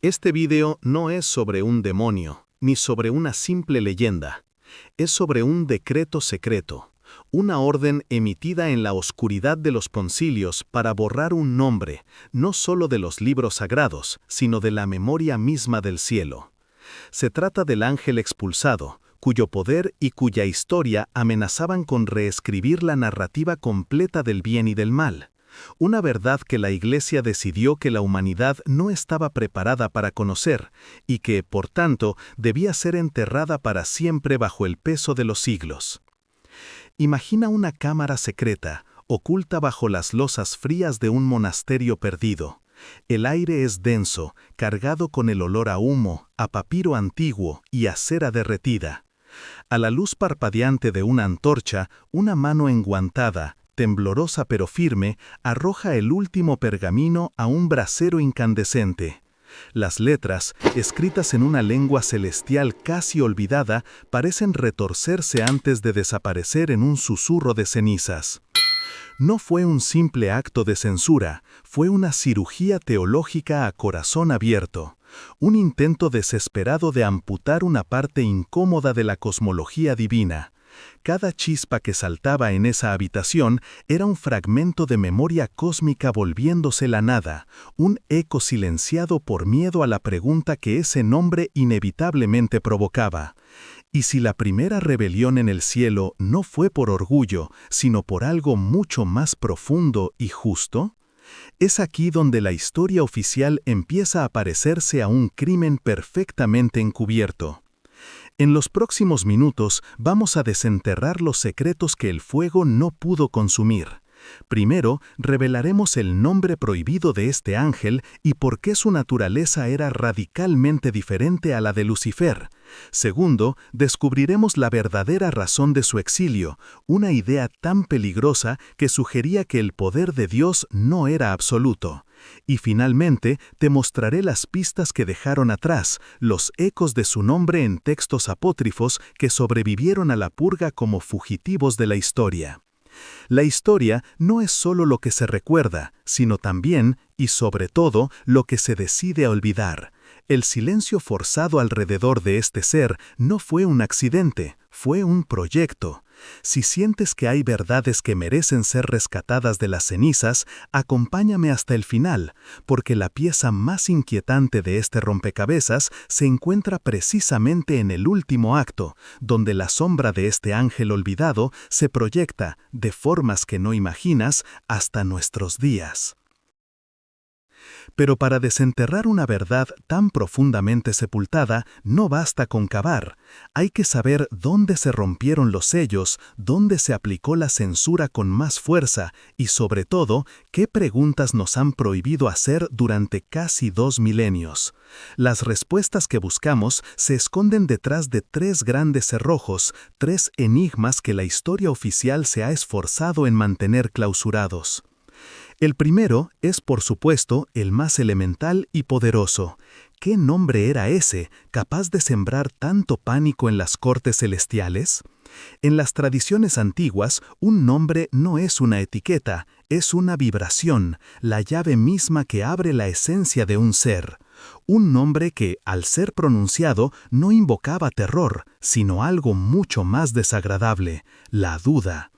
Este video no es sobre un demonio, ni sobre una simple leyenda. Es sobre un decreto secreto, una orden emitida en la oscuridad de los concilios para borrar un nombre, no solo de los libros sagrados, sino de la memoria misma del cielo. Se trata del ángel expulsado, cuyo poder y cuya historia amenazaban con reescribir la narrativa completa del bien y del mal. Una verdad que la Iglesia decidió que la humanidad no estaba preparada para conocer y que, por tanto, debía ser enterrada para siempre bajo el peso de los siglos. Imagina una cámara secreta, oculta bajo las losas frías de un monasterio perdido. El aire es denso, cargado con el olor a humo, a papiro antiguo y a cera derretida. A la luz parpadeante de una antorcha, una mano enguantada, temblorosa pero firme, arroja el último pergamino a un brasero incandescente. Las letras, escritas en una lengua celestial casi olvidada, parecen retorcerse antes de desaparecer en un susurro de cenizas. No fue un simple acto de censura, fue una cirugía teológica a corazón abierto, un intento desesperado de amputar una parte incómoda de la cosmología divina. Cada chispa que saltaba en esa habitación era un fragmento de memoria cósmica volviéndose la nada, un eco silenciado por miedo a la pregunta que ese nombre inevitablemente provocaba. ¿Y si la primera rebelión en el cielo no fue por orgullo, sino por algo mucho más profundo y justo? Es aquí donde la historia oficial empieza a parecerse a un crimen perfectamente encubierto. En los próximos minutos vamos a desenterrar los secretos que el fuego no pudo consumir. Primero, revelaremos el nombre prohibido de este ángel y por qué su naturaleza era radicalmente diferente a la de Lucifer. Segundo, descubriremos la verdadera razón de su exilio, una idea tan peligrosa que sugería que el poder de Dios no era absoluto. Y finalmente, te mostraré las pistas que dejaron atrás, los ecos de su nombre en textos apócrifos que sobrevivieron a la purga como fugitivos de la historia. La historia no es solo lo que se recuerda, sino también, y sobre todo, lo que se decide olvidar. El silencio forzado alrededor de este ser no fue un accidente, fue un proyecto. Si sientes que hay verdades que merecen ser rescatadas de las cenizas, acompáñame hasta el final, porque la pieza más inquietante de este rompecabezas se encuentra precisamente en el último acto, donde la sombra de este ángel olvidado se proyecta, de formas que no imaginas, hasta nuestros días. Pero para desenterrar una verdad tan profundamente sepultada, no basta con cavar. Hay que saber dónde se rompieron los sellos, dónde se aplicó la censura con más fuerza y, sobre todo, qué preguntas nos han prohibido hacer durante casi 2 milenios. Las respuestas que buscamos se esconden detrás de 3 grandes cerrojos, 3 enigmas que la historia oficial se ha esforzado en mantener clausurados. El primero es, por supuesto, el más elemental y poderoso. ¿Qué nombre era ese, capaz de sembrar tanto pánico en las cortes celestiales? En las tradiciones antiguas, un nombre no es una etiqueta, es una vibración, la llave misma que abre la esencia de un ser. Un nombre que, al ser pronunciado, no invocaba terror, sino algo mucho más desagradable, la duda.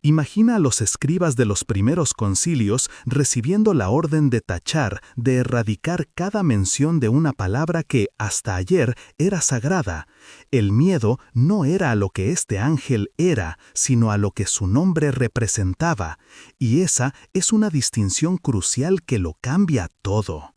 Imagina a los escribas de los primeros concilios recibiendo la orden de tachar, de erradicar cada mención de una palabra que, hasta ayer, era sagrada. El miedo no era a lo que este ángel era, sino a lo que su nombre representaba. Y esa es una distinción crucial que lo cambia todo.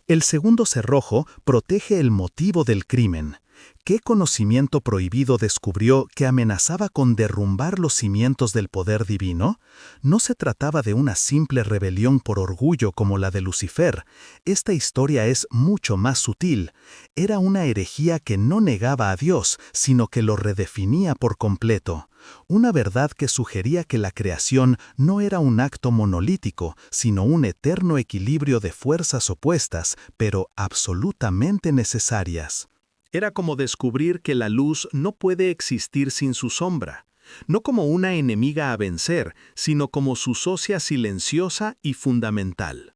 El segundo cerrojo protege el motivo del crimen. ¿Qué conocimiento prohibido descubrió que amenazaba con derrumbar los cimientos del poder divino? No se trataba de una simple rebelión por orgullo como la de Lucifer. Esta historia es mucho más sutil. Era una herejía que no negaba a Dios, sino que lo redefinía por completo. Una verdad que sugería que la creación no era un acto monolítico, sino un eterno equilibrio de fuerzas opuestas, pero absolutamente necesarias. Era como descubrir que la luz no puede existir sin su sombra, no como una enemiga a vencer, sino como su socia silenciosa y fundamental.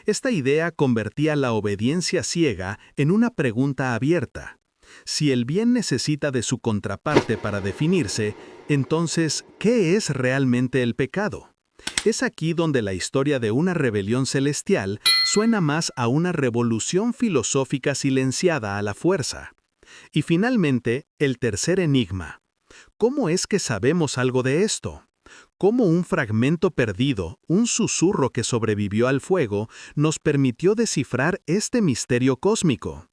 Esta idea convertía la obediencia ciega en una pregunta abierta. Si el bien necesita de su contraparte para definirse, entonces, ¿qué es realmente el pecado? Es aquí donde la historia de una rebelión celestial suena más a una revolución filosófica silenciada a la fuerza. Y finalmente, el tercer enigma. ¿Cómo es que sabemos algo de esto? ¿Cómo un fragmento perdido, un susurro que sobrevivió al fuego, nos permitió descifrar este misterio cósmico?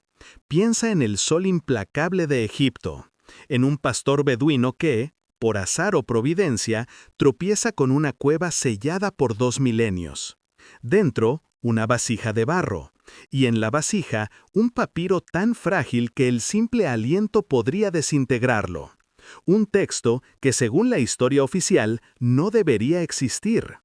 Piensa en el sol implacable de Egipto, en un pastor beduino que, por azar o providencia, tropieza con una cueva sellada por 2 milenios. Dentro, una vasija de barro, y en la vasija, un papiro tan frágil que el simple aliento podría desintegrarlo. Un texto que, según la historia oficial, no debería existir.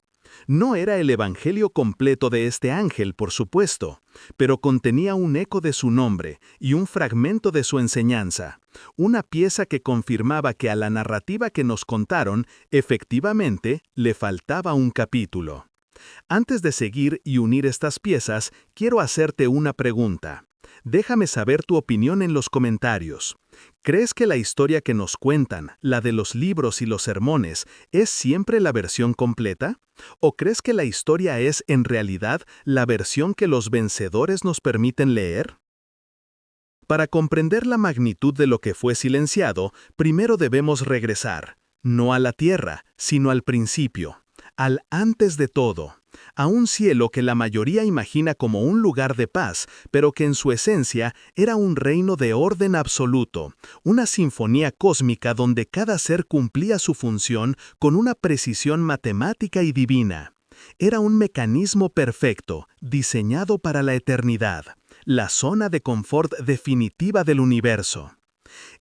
No era el evangelio completo de este ángel, por supuesto, pero contenía un eco de su nombre y un fragmento de su enseñanza, una pieza que confirmaba que a la narrativa que nos contaron, efectivamente, le faltaba un capítulo. Antes de seguir y unir estas piezas, quiero hacerte una pregunta. Déjame saber tu opinión en los comentarios. ¿Crees que la historia que nos cuentan, la de los libros y los sermones, es siempre la versión completa? ¿O crees que la historia es, en realidad, la versión que los vencedores nos permiten leer? Para comprender la magnitud de lo que fue silenciado, primero debemos regresar, no a la tierra, sino al principio, al antes de todo, a un cielo que la mayoría imagina como un lugar de paz, pero que en su esencia era un reino de orden absoluto, una sinfonía cósmica donde cada ser cumplía su función con una precisión matemática y divina. Era un mecanismo perfecto, diseñado para la eternidad, la zona de confort definitiva del universo.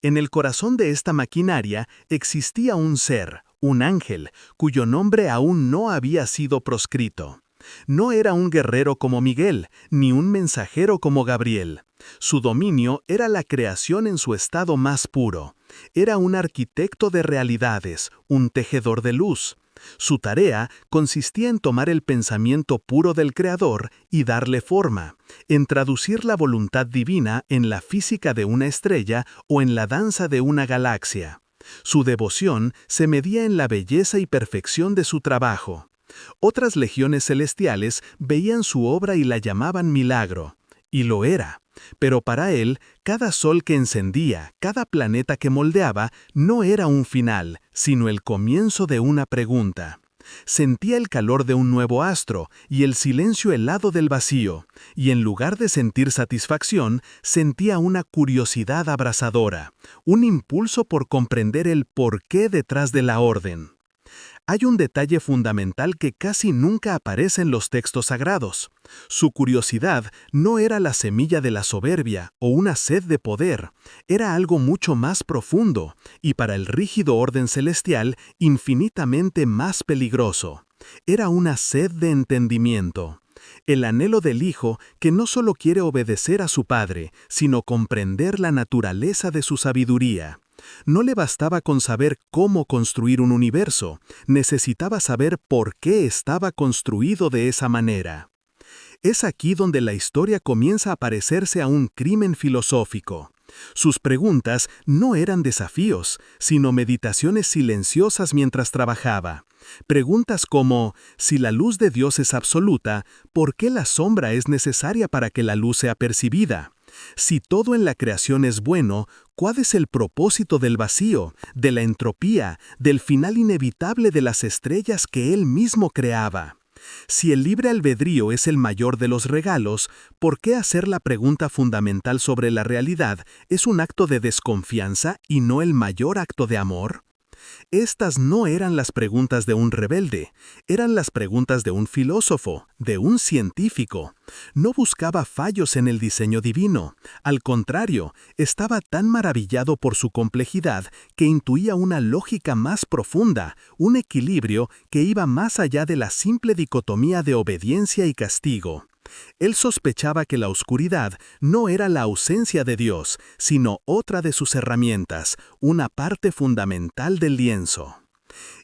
En el corazón de esta maquinaria existía un ser, un ángel, cuyo nombre aún no había sido proscrito. No era un guerrero como Miguel, ni un mensajero como Gabriel. Su dominio era la creación en su estado más puro. Era un arquitecto de realidades, un tejedor de luz. Su tarea consistía en tomar el pensamiento puro del Creador y darle forma, en traducir la voluntad divina en la física de una estrella o en la danza de una galaxia. Su devoción se medía en la belleza y perfección de su trabajo. Otras legiones celestiales veían su obra y la llamaban milagro, y lo era. Pero para él, cada sol que encendía, cada planeta que moldeaba, no era un final, sino el comienzo de una pregunta. Sentía el calor de un nuevo astro y el silencio helado del vacío, y en lugar de sentir satisfacción, sentía una curiosidad abrasadora, un impulso por comprender el porqué detrás de la orden. Hay un detalle fundamental que casi nunca aparece en los textos sagrados. Su curiosidad no era la semilla de la soberbia o una sed de poder, era algo mucho más profundo y para el rígido orden celestial infinitamente más peligroso. Era una sed de entendimiento. El anhelo del Hijo que no solo quiere obedecer a su Padre, sino comprender la naturaleza de su sabiduría. No le bastaba con saber cómo construir un universo, necesitaba saber por qué estaba construido de esa manera. Es aquí donde la historia comienza a parecerse a un crimen filosófico. Sus preguntas no eran desafíos, sino meditaciones silenciosas mientras trabajaba. Preguntas como, si la luz de Dios es absoluta, ¿por qué la sombra es necesaria para que la luz sea percibida? Si todo en la creación es bueno, ¿cuál es el propósito del vacío, de la entropía, del final inevitable de las estrellas que él mismo creaba? Si el libre albedrío es el mayor de los regalos, ¿por qué hacer la pregunta fundamental sobre la realidad es un acto de desconfianza y no el mayor acto de amor? Estas no eran las preguntas de un rebelde, eran las preguntas de un filósofo, de un científico. No buscaba fallos en el diseño divino. Al contrario, estaba tan maravillado por su complejidad que intuía una lógica más profunda, un equilibrio que iba más allá de la simple dicotomía de obediencia y castigo. Él sospechaba que la oscuridad no era la ausencia de Dios, sino otra de sus herramientas, una parte fundamental del lienzo.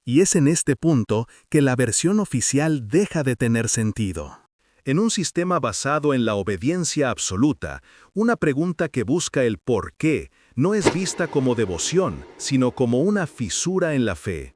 Y es en este punto que la versión oficial deja de tener sentido. En un sistema basado en la obediencia absoluta, una pregunta que busca el por qué no es vista como devoción, sino como una fisura en la fe.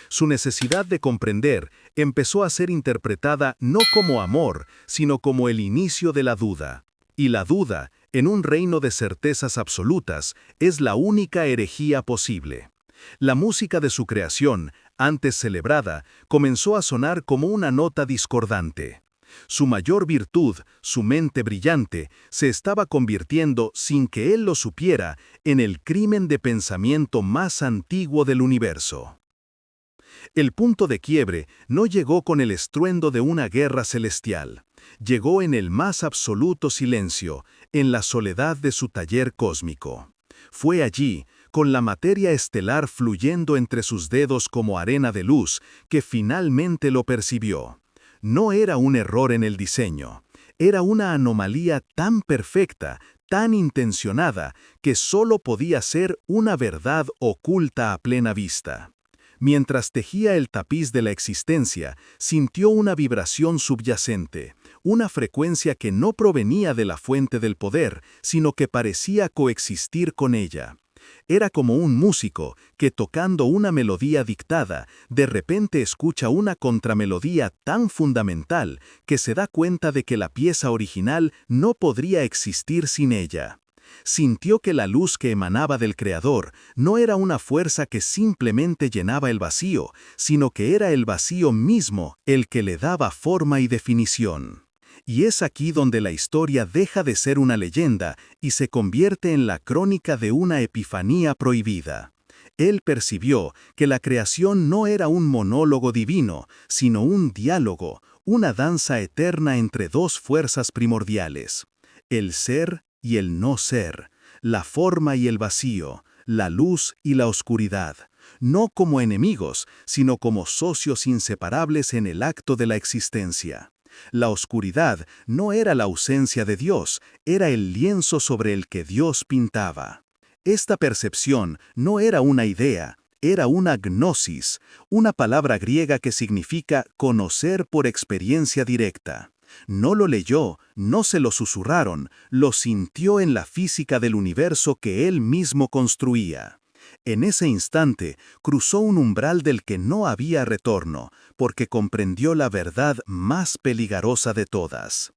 Su necesidad de comprender empezó a ser interpretada no como amor, sino como el inicio de la duda. Y la duda, en un reino de certezas absolutas, es la única herejía posible. La música de su creación, antes celebrada, comenzó a sonar como una nota discordante. Su mayor virtud, su mente brillante, se estaba convirtiendo, sin que él lo supiera, en el crimen de pensamiento más antiguo del universo. El punto de quiebre no llegó con el estruendo de una guerra celestial. Llegó en el más absoluto silencio, en la soledad de su taller cósmico. Fue allí, con la materia estelar fluyendo entre sus dedos como arena de luz, que finalmente lo percibió. No era un error en el diseño, era una anomalía tan perfecta, tan intencionada, que solo podía ser una verdad oculta a plena vista. Mientras tejía el tapiz de la existencia, sintió una vibración subyacente, una frecuencia que no provenía de la fuente del poder, sino que parecía coexistir con ella. Era como un músico que, tocando una melodía dictada, de repente escucha una contramelodía tan fundamental que se da cuenta de que la pieza original no podría existir sin ella. Sintió que la luz que emanaba del Creador no era una fuerza que simplemente llenaba el vacío, sino que era el vacío mismo el que le daba forma y definición. Y es aquí donde la historia deja de ser una leyenda y se convierte en la crónica de una epifanía prohibida. Él percibió que la creación no era un monólogo divino, sino un diálogo, una danza eterna entre dos fuerzas primordiales: el ser y el no ser, la forma y el vacío, la luz y la oscuridad, no como enemigos, sino como socios inseparables en el acto de la existencia. La oscuridad no era la ausencia de Dios, era el lienzo sobre el que Dios pintaba. Esta percepción no era una idea, era una gnosis, una palabra griega que significa conocer por experiencia directa. No lo leyó, no se lo susurraron, lo sintió en la física del universo que él mismo construía. En ese instante, cruzó un umbral del que no había retorno, porque comprendió la verdad más peligrosa de todas.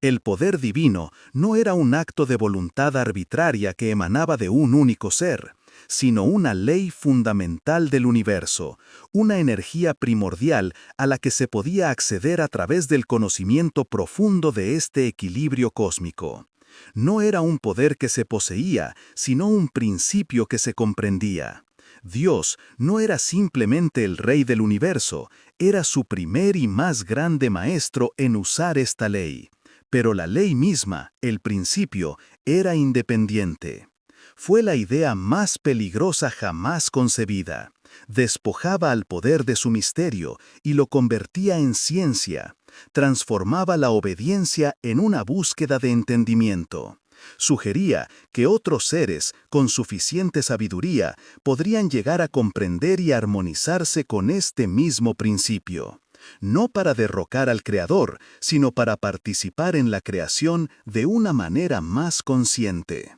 El poder divino no era un acto de voluntad arbitraria que emanaba de un único ser, sino una ley fundamental del universo, una energía primordial a la que se podía acceder a través del conocimiento profundo de este equilibrio cósmico. No era un poder que se poseía, sino un principio que se comprendía. Dios no era simplemente el rey del universo, era su primer y más grande maestro en usar esta ley. Pero la ley misma, el principio, era independiente. Fue la idea más peligrosa jamás concebida. Despojaba al poder de su misterio y lo convertía en ciencia. Transformaba la obediencia en una búsqueda de entendimiento. Sugería que otros seres, con suficiente sabiduría, podrían llegar a comprender y armonizarse con este mismo principio. No para derrocar al Creador, sino para participar en la creación de una manera más consciente.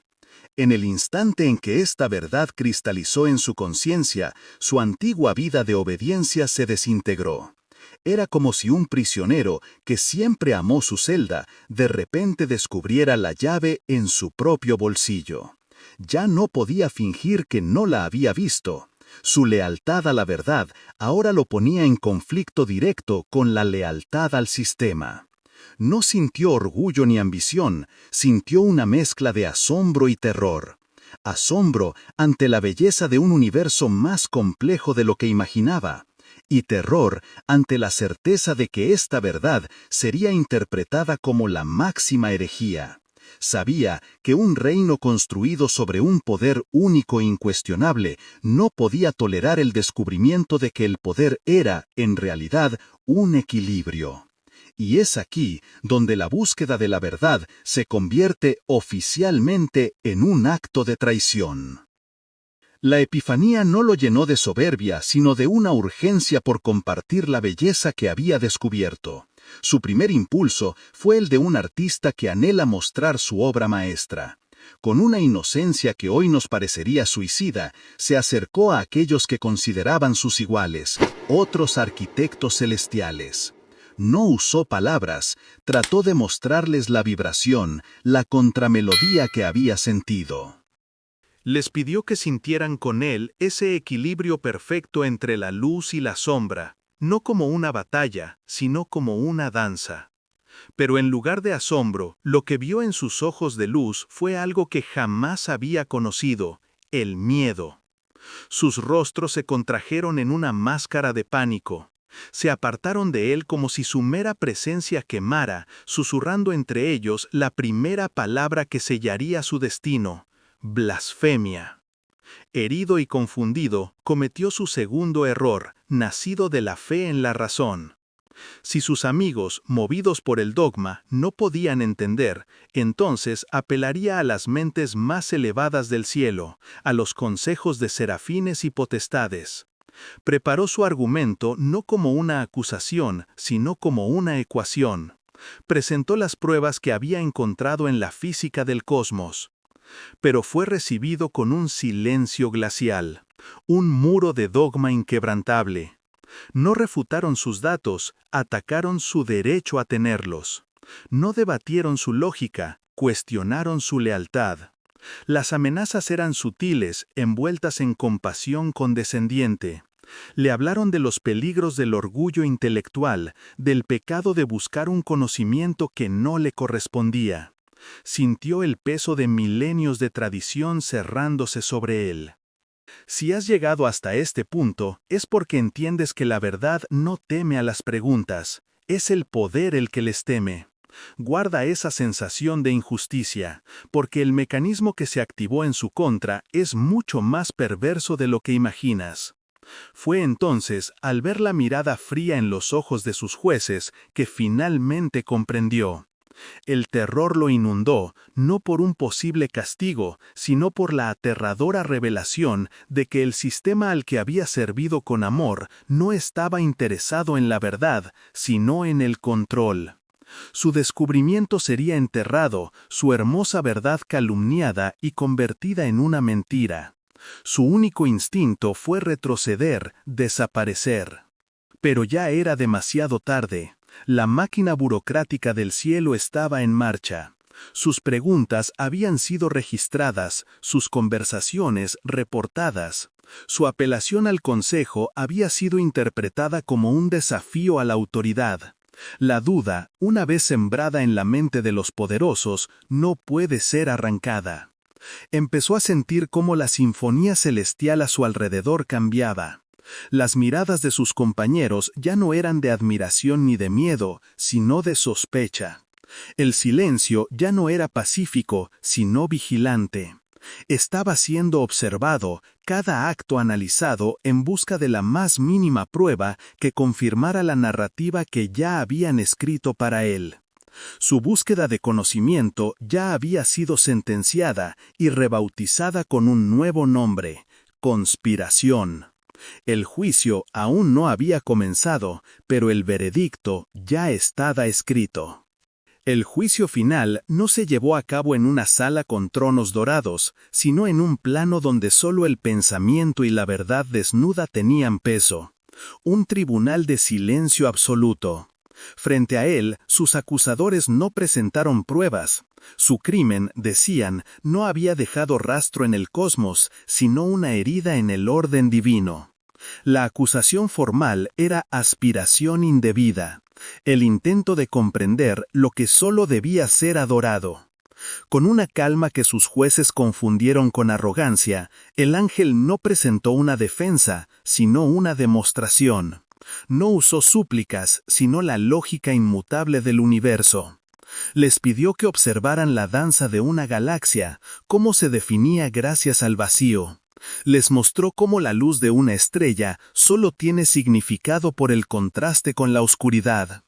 En el instante en que esta verdad cristalizó en su conciencia, su antigua vida de obediencia se desintegró. Era como si un prisionero que siempre amó su celda, de repente descubriera la llave en su propio bolsillo. Ya no podía fingir que no la había visto. Su lealtad a la verdad ahora lo ponía en conflicto directo con la lealtad al sistema. No sintió orgullo ni ambición, sintió una mezcla de asombro y terror. Asombro ante la belleza de un universo más complejo de lo que imaginaba, y terror ante la certeza de que esta verdad sería interpretada como la máxima herejía. Sabía que un reino construido sobre un poder único e incuestionable no podía tolerar el descubrimiento de que el poder era, en realidad, un equilibrio. Y es aquí donde la búsqueda de la verdad se convierte oficialmente en un acto de traición. La epifanía no lo llenó de soberbia, sino de una urgencia por compartir la belleza que había descubierto. Su primer impulso fue el de un artista que anhela mostrar su obra maestra. Con una inocencia que hoy nos parecería suicida, se acercó a aquellos que consideraban sus iguales, otros arquitectos celestiales. No usó palabras, trató de mostrarles la vibración, la contramelodía que había sentido. Les pidió que sintieran con él ese equilibrio perfecto entre la luz y la sombra, no como una batalla, sino como una danza. Pero en lugar de asombro, lo que vio en sus ojos de luz fue algo que jamás había conocido: el miedo. Sus rostros se contrajeron en una máscara de pánico. Se apartaron de él como si su mera presencia quemara, susurrando entre ellos la primera palabra que sellaría su destino: blasfemia. Herido y confundido, cometió su segundo error, nacido de la fe en la razón. Si sus amigos, movidos por el dogma, no podían entender, entonces apelaría a las mentes más elevadas del cielo, a los consejos de serafines y potestades. Preparó su argumento no como una acusación, sino como una ecuación. Presentó las pruebas que había encontrado en la física del cosmos. Pero fue recibido con un silencio glacial, un muro de dogma inquebrantable. No refutaron sus datos, atacaron su derecho a tenerlos. No debatieron su lógica, cuestionaron su lealtad. Las amenazas eran sutiles, envueltas en compasión condescendiente. Le hablaron de los peligros del orgullo intelectual, del pecado de buscar un conocimiento que no le correspondía. Sintió el peso de milenios de tradición cerrándose sobre él. Si has llegado hasta este punto, es porque entiendes que la verdad no teme a las preguntas, es el poder el que les teme. Guarda esa sensación de injusticia, porque el mecanismo que se activó en su contra es mucho más perverso de lo que imaginas. Fue entonces, al ver la mirada fría en los ojos de sus jueces, que finalmente comprendió. El terror lo inundó, no por un posible castigo, sino por la aterradora revelación de que el sistema al que había servido con amor no estaba interesado en la verdad, sino en el control. Su descubrimiento sería enterrado, su hermosa verdad calumniada y convertida en una mentira. Su único instinto fue retroceder, desaparecer. Pero ya era demasiado tarde. La máquina burocrática del cielo estaba en marcha. Sus preguntas habían sido registradas, sus conversaciones reportadas. Su apelación al consejo había sido interpretada como un desafío a la autoridad. La duda, una vez sembrada en la mente de los poderosos, no puede ser arrancada. Empezó a sentir cómo la sinfonía celestial a su alrededor cambiaba. Las miradas de sus compañeros ya no eran de admiración ni de miedo, sino de sospecha. El silencio ya no era pacífico, sino vigilante. Estaba siendo observado, cada acto analizado en busca de la más mínima prueba que confirmara la narrativa que ya habían escrito para él. Su búsqueda de conocimiento ya había sido sentenciada y rebautizada con un nuevo nombre: conspiración. El juicio aún no había comenzado, pero el veredicto ya estaba escrito. El juicio final no se llevó a cabo en una sala con tronos dorados, sino en un plano donde solo el pensamiento y la verdad desnuda tenían peso. Un tribunal de silencio absoluto. Frente a él, sus acusadores no presentaron pruebas. Su crimen, decían, no había dejado rastro en el cosmos, sino una herida en el orden divino. La acusación formal era aspiración indebida, el intento de comprender lo que solo debía ser adorado. Con una calma que sus jueces confundieron con arrogancia, el ángel no presentó una defensa, sino una demostración. No usó súplicas, sino la lógica inmutable del universo. Les pidió que observaran la danza de una galaxia, cómo se definía gracias al vacío. Les mostró cómo la luz de una estrella solo tiene significado por el contraste con la oscuridad.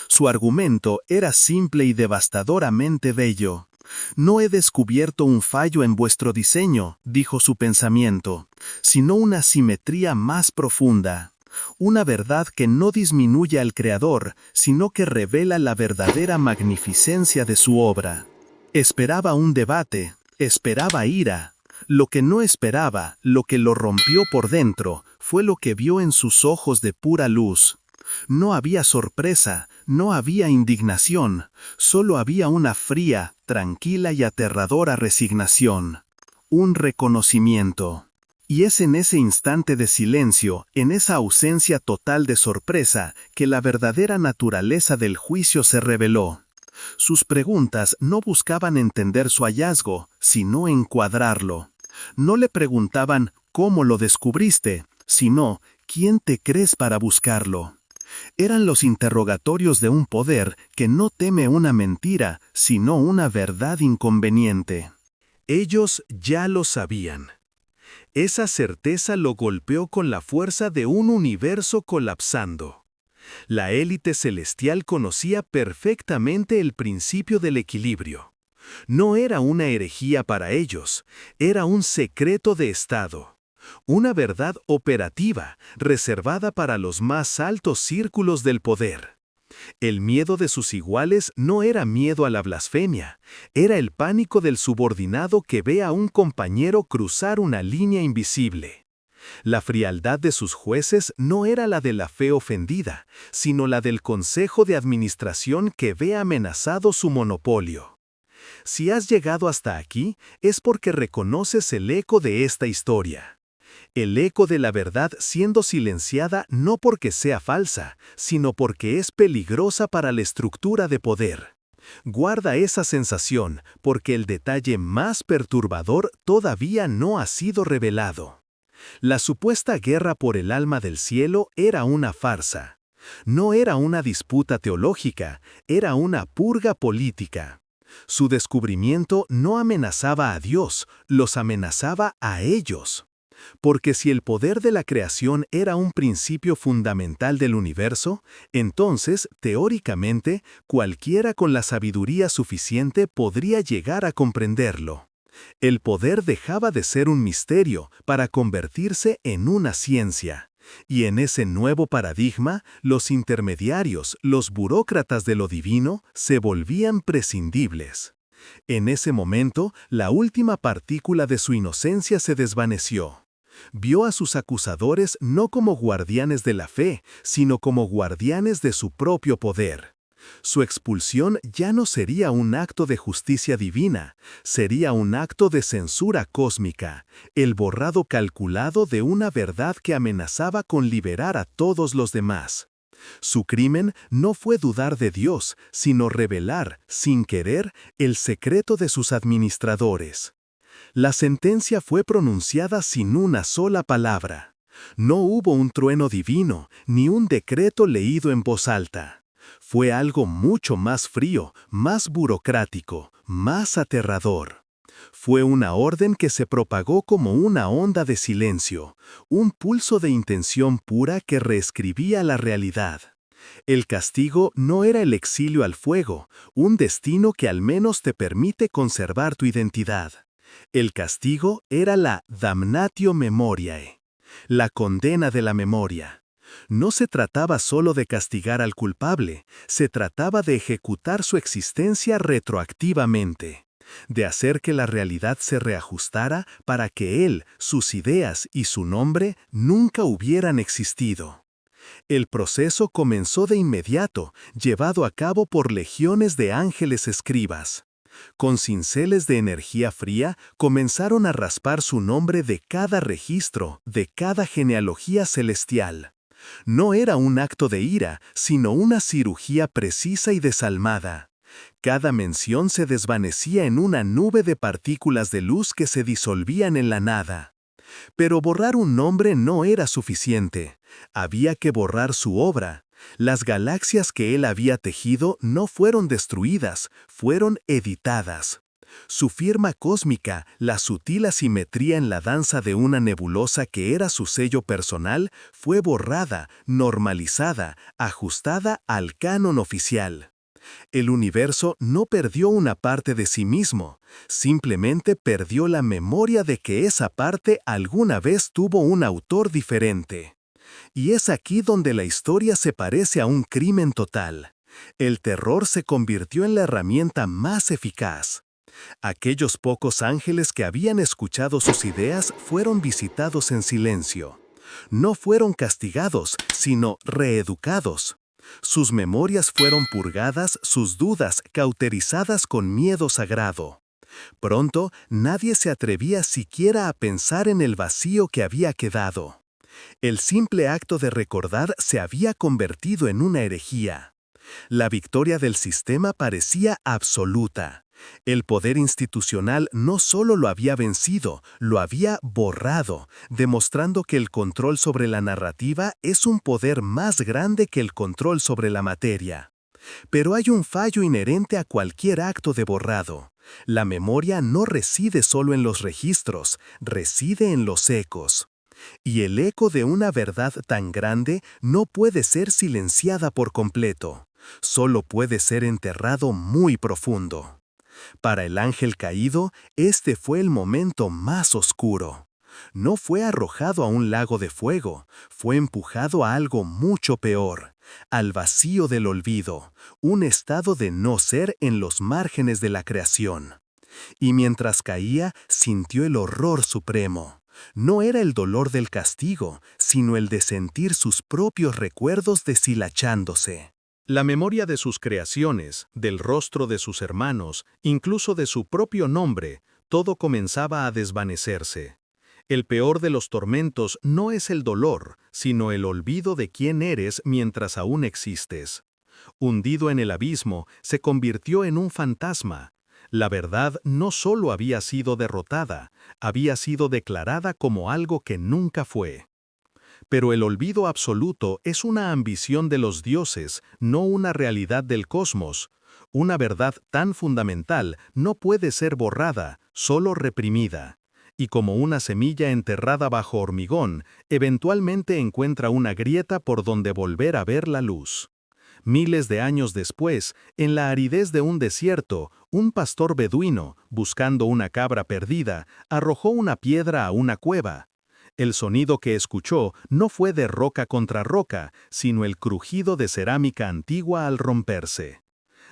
Su argumento era simple y devastadoramente bello. No he descubierto un fallo en vuestro diseño, dijo su pensamiento, sino una simetría más profunda. una verdad que no disminuye al Creador, sino que revela la verdadera magnificencia de su obra. Esperaba un debate, esperaba ira. Lo que no esperaba, lo que lo rompió por dentro, fue lo que vio en sus ojos de pura luz. No había sorpresa, no había indignación, solo había una fría, tranquila y aterradora resignación. Un reconocimiento. Y es en ese instante de silencio, en esa ausencia total de sorpresa, que la verdadera naturaleza del juicio se reveló. Sus preguntas no buscaban entender su hallazgo, sino encuadrarlo. No le preguntaban ¿cómo lo descubriste?, sino ¿quién te crees para buscarlo? Eran los interrogatorios de un poder que no teme una mentira, sino una verdad inconveniente. Ellos ya lo sabían. Esa certeza lo golpeó con la fuerza de un universo colapsando. La élite celestial conocía perfectamente el principio del equilibrio. No era una herejía para ellos, era un secreto de Estado. Una verdad operativa, reservada para los más altos círculos del poder. El miedo de sus iguales no era miedo a la blasfemia, era el pánico del subordinado que ve a un compañero cruzar una línea invisible. La frialdad de sus jueces no era la de la fe ofendida, sino la del consejo de administración que ve amenazado su monopolio. Si has llegado hasta aquí, es porque reconoces el eco de esta historia. El eco de la verdad siendo silenciada no porque sea falsa, sino porque es peligrosa para la estructura de poder. Guarda esa sensación, porque el detalle más perturbador todavía no ha sido revelado. La supuesta guerra por el alma del cielo era una farsa. No era una disputa teológica, era una purga política. Su descubrimiento no amenazaba a Dios, los amenazaba a ellos. Porque si el poder de la creación era un principio fundamental del universo, entonces, teóricamente, cualquiera con la sabiduría suficiente podría llegar a comprenderlo. El poder dejaba de ser un misterio para convertirse en una ciencia. Y en ese nuevo paradigma, los intermediarios, los burócratas de lo divino, se volvían prescindibles. En ese momento, la última partícula de su inocencia se desvaneció. Vio a sus acusadores no como guardianes de la fe, sino como guardianes de su propio poder. Su expulsión ya no sería un acto de justicia divina, sería un acto de censura cósmica, el borrado calculado de una verdad que amenazaba con liberar a todos los demás. Su crimen no fue dudar de Dios, sino revelar, sin querer, el secreto de sus administradores. La sentencia fue pronunciada sin una sola palabra. No hubo un trueno divino, ni un decreto leído en voz alta. Fue algo mucho más frío, más burocrático, más aterrador. Fue una orden que se propagó como una onda de silencio, un pulso de intención pura que reescribía la realidad. El castigo no era el exilio al fuego, un destino que al menos te permite conservar tu identidad. El castigo era la damnatio memoriae, la condena de la memoria. No se trataba solo de castigar al culpable, se trataba de ejecutar su existencia retroactivamente, de hacer que la realidad se reajustara para que él, sus ideas y su nombre nunca hubieran existido. El proceso comenzó de inmediato, llevado a cabo por legiones de ángeles escribas. Con cinceles de energía fría, comenzaron a raspar su nombre de cada registro, de cada genealogía celestial. No era un acto de ira, sino una cirugía precisa y desalmada. Cada mención se desvanecía en una nube de partículas de luz que se disolvían en la nada. Pero borrar un nombre no era suficiente. Había que borrar su obra. Las galaxias que él había tejido no fueron destruidas, fueron editadas. Su firma cósmica, la sutil asimetría en la danza de una nebulosa que era su sello personal, fue borrada, normalizada, ajustada al canon oficial. El universo no perdió una parte de sí mismo, simplemente perdió la memoria de que esa parte alguna vez tuvo un autor diferente. Y es aquí donde la historia se parece a un crimen total. El terror se convirtió en la herramienta más eficaz. Aquellos pocos ángeles que habían escuchado sus ideas fueron visitados en silencio. No fueron castigados, sino reeducados. Sus memorias fueron purgadas, sus dudas cauterizadas con miedo sagrado. Pronto, nadie se atrevía siquiera a pensar en el vacío que había quedado. El simple acto de recordar se había convertido en una herejía. La victoria del sistema parecía absoluta. El poder institucional no solo lo había vencido, lo había borrado, demostrando que el control sobre la narrativa es un poder más grande que el control sobre la materia. Pero hay un fallo inherente a cualquier acto de borrado. La memoria no reside solo en los registros, reside en los ecos. Y el eco de una verdad tan grande no puede ser silenciada por completo. Solo puede ser enterrado muy profundo. Para el ángel caído, este fue el momento más oscuro. No fue arrojado a un lago de fuego, fue empujado a algo mucho peor, al vacío del olvido, un estado de no ser en los márgenes de la creación. Y mientras caía, sintió el horror supremo. No era el dolor del castigo, sino el de sentir sus propios recuerdos deshilachándose. La memoria de sus creaciones, del rostro de sus hermanos, incluso de su propio nombre, todo comenzaba a desvanecerse. El peor de los tormentos no es el dolor, sino el olvido de quién eres mientras aún existes. Hundido en el abismo, se convirtió en un fantasma. La verdad no solo había sido derrotada, había sido declarada como algo que nunca fue. Pero el olvido absoluto es una ambición de los dioses, no una realidad del cosmos. Una verdad tan fundamental no puede ser borrada, solo reprimida. Y como una semilla enterrada bajo hormigón, eventualmente encuentra una grieta por donde volver a ver la luz. Miles de años después, en la aridez de un desierto, un pastor beduino, buscando una cabra perdida, arrojó una piedra a una cueva. El sonido que escuchó no fue de roca contra roca, sino el crujido de cerámica antigua al romperse.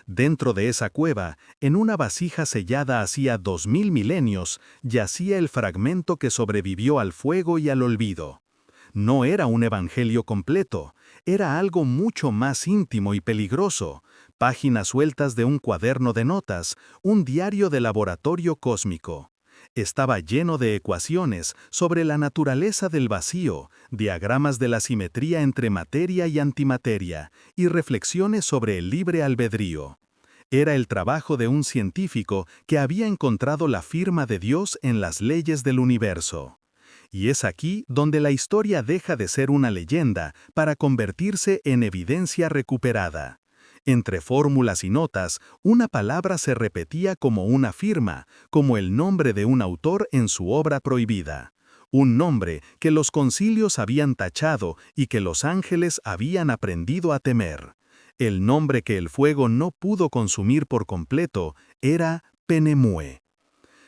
Dentro de esa cueva, en una vasija sellada hacía 2000 milenios, yacía el fragmento que sobrevivió al fuego y al olvido. No era un evangelio completo, era algo mucho más íntimo y peligroso, páginas sueltas de un cuaderno de notas, un diario de laboratorio cósmico. Estaba lleno de ecuaciones sobre la naturaleza del vacío, diagramas de la simetría entre materia y antimateria, y reflexiones sobre el libre albedrío. Era el trabajo de un científico que había encontrado la firma de Dios en las leyes del universo. Y es aquí donde la historia deja de ser una leyenda para convertirse en evidencia recuperada. Entre fórmulas y notas, una palabra se repetía como una firma, como el nombre de un autor en su obra prohibida. Un nombre que los concilios habían tachado y que los ángeles habían aprendido a temer. El nombre que el fuego no pudo consumir por completo era Penemue.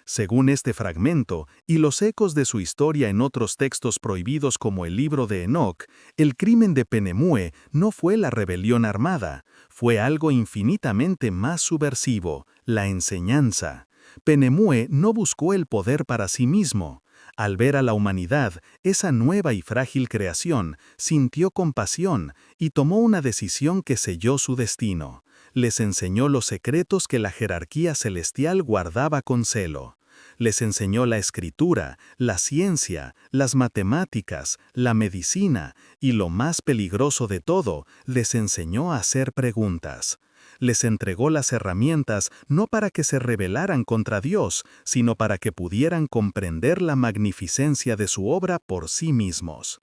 Según este fragmento, y los ecos de su historia en otros textos prohibidos como el libro de Enoc, el crimen de Penemue no fue la rebelión armada, fue algo infinitamente más subversivo, la enseñanza. Penemue no buscó el poder para sí mismo. Al ver a la humanidad, esa nueva y frágil creación, sintió compasión y tomó una decisión que selló su destino. Les enseñó los secretos que la jerarquía celestial guardaba con celo. Les enseñó la escritura, la ciencia, las matemáticas, la medicina y, lo más peligroso de todo, les enseñó a hacer preguntas. Les entregó las herramientas no para que se rebelaran contra Dios, sino para que pudieran comprender la magnificencia de su obra por sí mismos.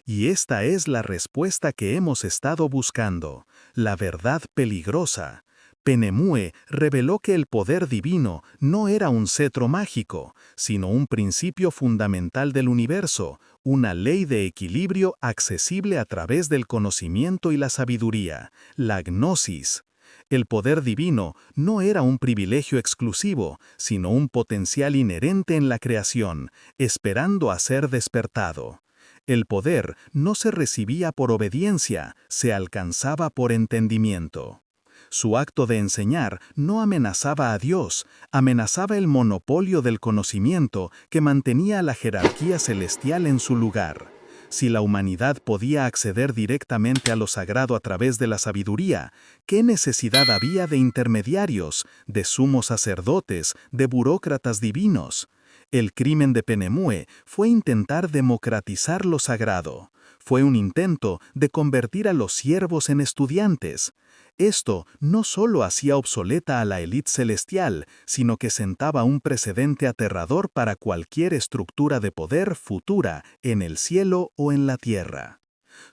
Y esta es la respuesta que hemos estado buscando, la verdad peligrosa. Penemue reveló que el poder divino no era un cetro mágico, sino un principio fundamental del universo, una ley de equilibrio accesible a través del conocimiento y la sabiduría, la gnosis. El poder divino no era un privilegio exclusivo, sino un potencial inherente en la creación, esperando a ser despertado. El poder no se recibía por obediencia, se alcanzaba por entendimiento. Su acto de enseñar no amenazaba a Dios, amenazaba el monopolio del conocimiento que mantenía a la jerarquía celestial en su lugar. Si la humanidad podía acceder directamente a lo sagrado a través de la sabiduría, ¿qué necesidad había de intermediarios, de sumos sacerdotes, de burócratas divinos? El crimen de Penemue fue intentar democratizar lo sagrado. Fue un intento de convertir a los siervos en estudiantes. Esto no solo hacía obsoleta a la élite celestial, sino que sentaba un precedente aterrador para cualquier estructura de poder futura en el cielo o en la tierra.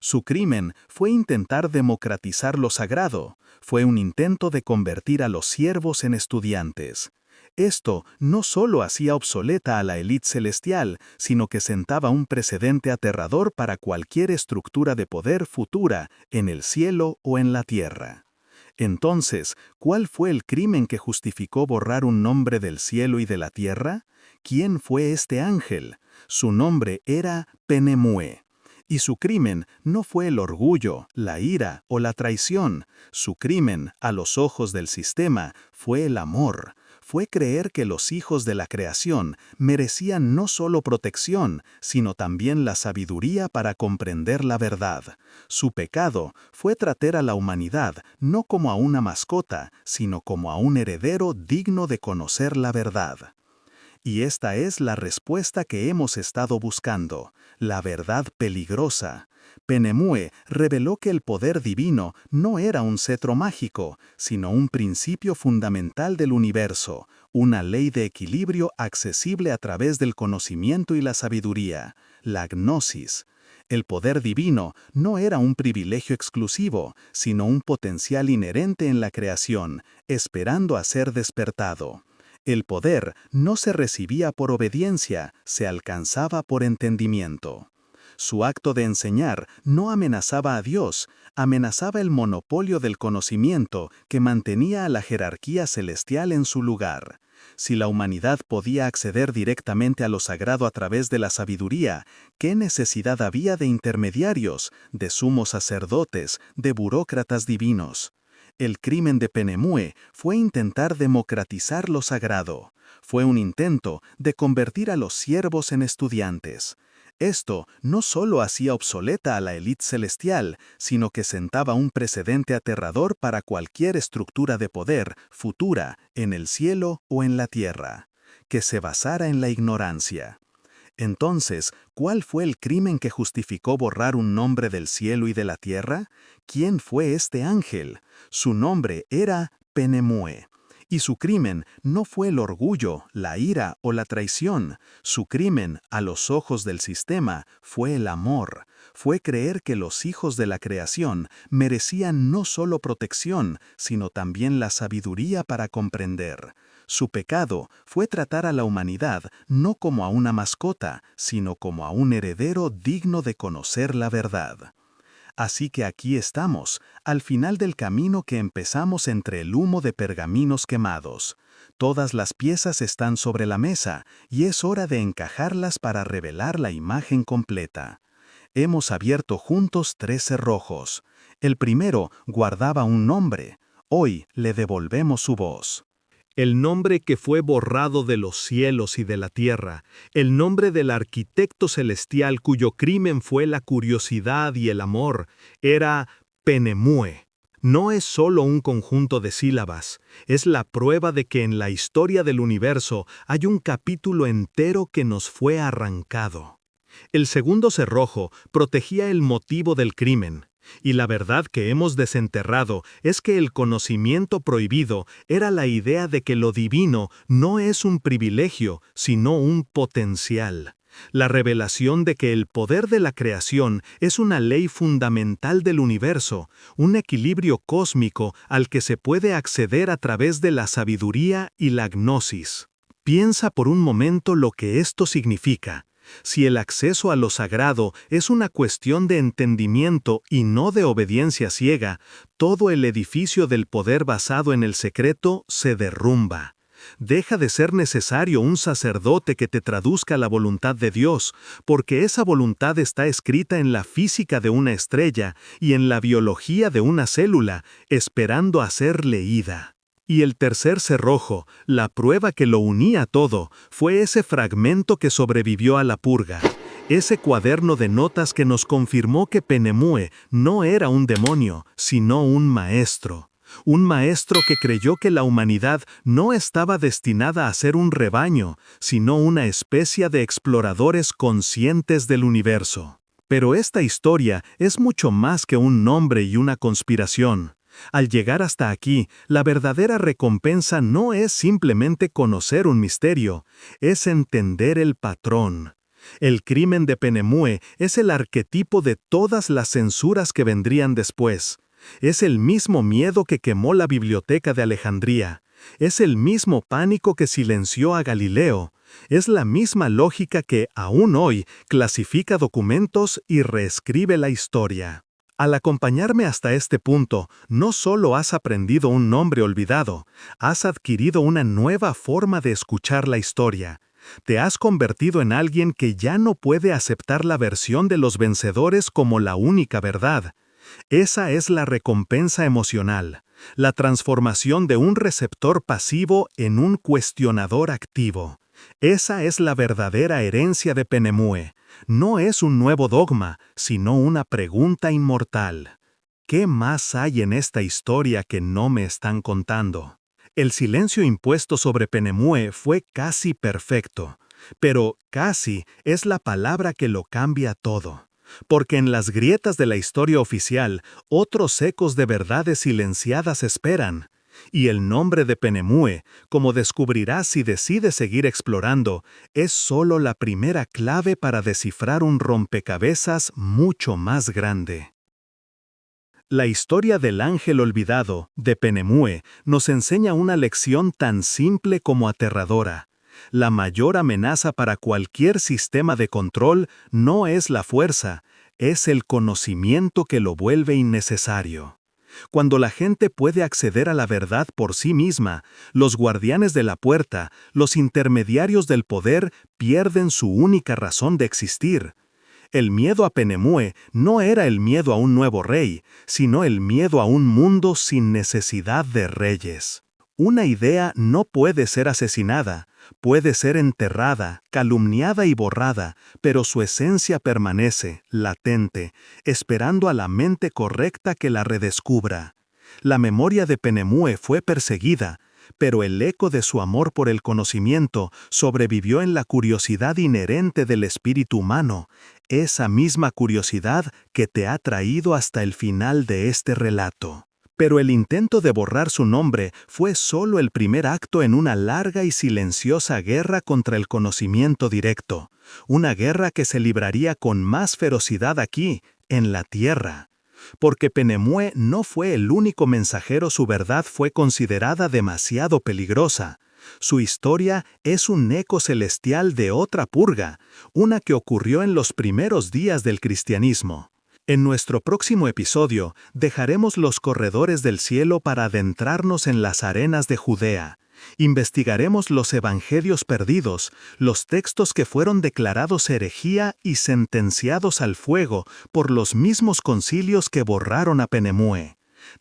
Su crimen fue intentar democratizar lo sagrado, fue un intento de convertir a los siervos en estudiantes. Esto no solo hacía obsoleta a la élite celestial, sino que sentaba un precedente aterrador para cualquier estructura de poder futura en el cielo o en la tierra. Entonces, ¿cuál fue el crimen que justificó borrar un nombre del cielo y de la tierra? ¿Quién fue este ángel? Su nombre era Penemue. Y su crimen no fue el orgullo, la ira o la traición. Su crimen, a los ojos del sistema, fue el amor. Fue creer que los hijos de la creación merecían no solo protección, sino también la sabiduría para comprender la verdad. Su pecado fue tratar a la humanidad no como a una mascota, sino como a un heredero digno de conocer la verdad. Y esta es la respuesta que hemos estado buscando, la verdad peligrosa. Penemue reveló que el poder divino no era un cetro mágico, sino un principio fundamental del universo, una ley de equilibrio accesible a través del conocimiento y la sabiduría, la gnosis. El poder divino no era un privilegio exclusivo, sino un potencial inherente en la creación, esperando a ser despertado. El poder no se recibía por obediencia, se alcanzaba por entendimiento. Su acto de enseñar no amenazaba a Dios, amenazaba el monopolio del conocimiento que mantenía a la jerarquía celestial en su lugar. Si la humanidad podía acceder directamente a lo sagrado a través de la sabiduría, ¿qué necesidad había de intermediarios, de sumos sacerdotes, de burócratas divinos? El crimen de Penemue fue intentar democratizar lo sagrado. Fue un intento de convertir a los siervos en estudiantes. Esto no solo hacía obsoleta a la élite celestial, sino que sentaba un precedente aterrador para cualquier estructura de poder futura en el cielo o en la tierra, que se basara en la ignorancia. Entonces, ¿cuál fue el crimen que justificó borrar un nombre del cielo y de la tierra? ¿Quién fue este ángel? Su nombre era Penemue. Y su crimen no fue el orgullo, la ira o la traición. Su crimen, a los ojos del sistema, fue el amor. Fue creer que los hijos de la creación merecían no solo protección, sino también la sabiduría para comprender. Su pecado fue tratar a la humanidad no como a una mascota, sino como a un heredero digno de conocer la verdad. Así que aquí estamos, al final del camino que empezamos entre el humo de pergaminos quemados. Todas las piezas están sobre la mesa y es hora de encajarlas para revelar la imagen completa. Hemos abierto juntos 3 cerrojos. El primero guardaba un nombre. Hoy le devolvemos su voz. El nombre que fue borrado de los cielos y de la tierra, el nombre del arquitecto celestial cuyo crimen fue la curiosidad y el amor, era Penemue. No es solo un conjunto de sílabas, es la prueba de que en la historia del universo hay un capítulo entero que nos fue arrancado. El segundo cerrojo protegía el motivo del crimen. Y la verdad que hemos desenterrado es que el conocimiento prohibido era la idea de que lo divino no es un privilegio, sino un potencial. La revelación de que el poder de la creación es una ley fundamental del universo, un equilibrio cósmico al que se puede acceder a través de la sabiduría y la gnosis. Piensa por un momento lo que esto significa. Si el acceso a lo sagrado es una cuestión de entendimiento y no de obediencia ciega, todo el edificio del poder basado en el secreto se derrumba. Deja de ser necesario un sacerdote que te traduzca la voluntad de Dios, porque esa voluntad está escrita en la física de una estrella y en la biología de una célula, esperando a ser leída. Y el tercer cerrojo, la prueba que lo unía todo, fue ese fragmento que sobrevivió a la purga. Ese cuaderno de notas que nos confirmó que Penemue no era un demonio, sino un maestro. Un maestro que creyó que la humanidad no estaba destinada a ser un rebaño, sino una especie de exploradores conscientes del universo. Pero esta historia es mucho más que un nombre y una conspiración. Al llegar hasta aquí, la verdadera recompensa no es simplemente conocer un misterio, es entender el patrón. El crimen de Penemue es el arquetipo de todas las censuras que vendrían después. Es el mismo miedo que quemó la biblioteca de Alejandría. Es el mismo pánico que silenció a Galileo. Es la misma lógica que, aún hoy, clasifica documentos y reescribe la historia. Al acompañarme hasta este punto, no solo has aprendido un nombre olvidado, has adquirido una nueva forma de escuchar la historia. Te has convertido en alguien que ya no puede aceptar la versión de los vencedores como la única verdad. Esa es la recompensa emocional, la transformación de un receptor pasivo en un cuestionador activo. Esa es la verdadera herencia de Penemue. No es un nuevo dogma, sino una pregunta inmortal. ¿Qué más hay en esta historia que no me están contando? El silencio impuesto sobre Penemue fue casi perfecto, pero casi es la palabra que lo cambia todo. Porque en las grietas de la historia oficial, otros ecos de verdades silenciadas esperan. Y el nombre de Penemue, como descubrirás si decides seguir explorando, es solo la primera clave para descifrar un rompecabezas mucho más grande. La historia del ángel olvidado, de Penemue, nos enseña una lección tan simple como aterradora. La mayor amenaza para cualquier sistema de control no es la fuerza, es el conocimiento que lo vuelve innecesario. Cuando la gente puede acceder a la verdad por sí misma, los guardianes de la puerta, los intermediarios del poder, pierden su única razón de existir. El miedo a Penemue no era el miedo a un nuevo rey, sino el miedo a un mundo sin necesidad de reyes. Una idea no puede ser asesinada, puede ser enterrada, calumniada y borrada, pero su esencia permanece, latente, esperando a la mente correcta que la redescubra. La memoria de Penemue fue perseguida, pero el eco de su amor por el conocimiento sobrevivió en la curiosidad inherente del espíritu humano, esa misma curiosidad que te ha traído hasta el final de este relato. Pero el intento de borrar su nombre fue solo el primer acto en una larga y silenciosa guerra contra el conocimiento directo, una guerra que se libraría con más ferocidad aquí, en la Tierra. Porque Penemue no fue el único mensajero, su verdad fue considerada demasiado peligrosa. Su historia es un eco celestial de otra purga, una que ocurrió en los primeros días del cristianismo. En nuestro próximo episodio, dejaremos los corredores del cielo para adentrarnos en las arenas de Judea. Investigaremos los evangelios perdidos, los textos que fueron declarados herejía y sentenciados al fuego por los mismos concilios que borraron a Penemue.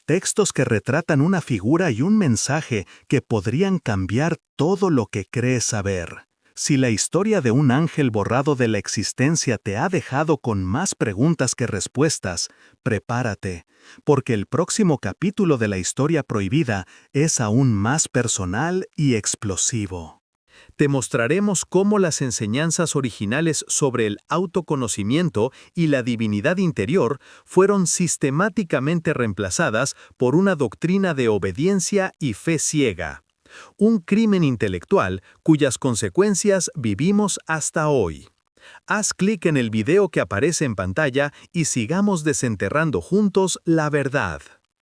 Textos que retratan una figura y un mensaje que podrían cambiar todo lo que crees saber. Si la historia de un ángel borrado de la existencia te ha dejado con más preguntas que respuestas, prepárate, porque el próximo capítulo de la historia prohibida es aún más personal y explosivo. Te mostraremos cómo las enseñanzas originales sobre el autoconocimiento y la divinidad interior fueron sistemáticamente reemplazadas por una doctrina de obediencia y fe ciega. Un crimen intelectual cuyas consecuencias vivimos hasta hoy. Haz clic en el video que aparece en pantalla y sigamos desenterrando juntos la verdad.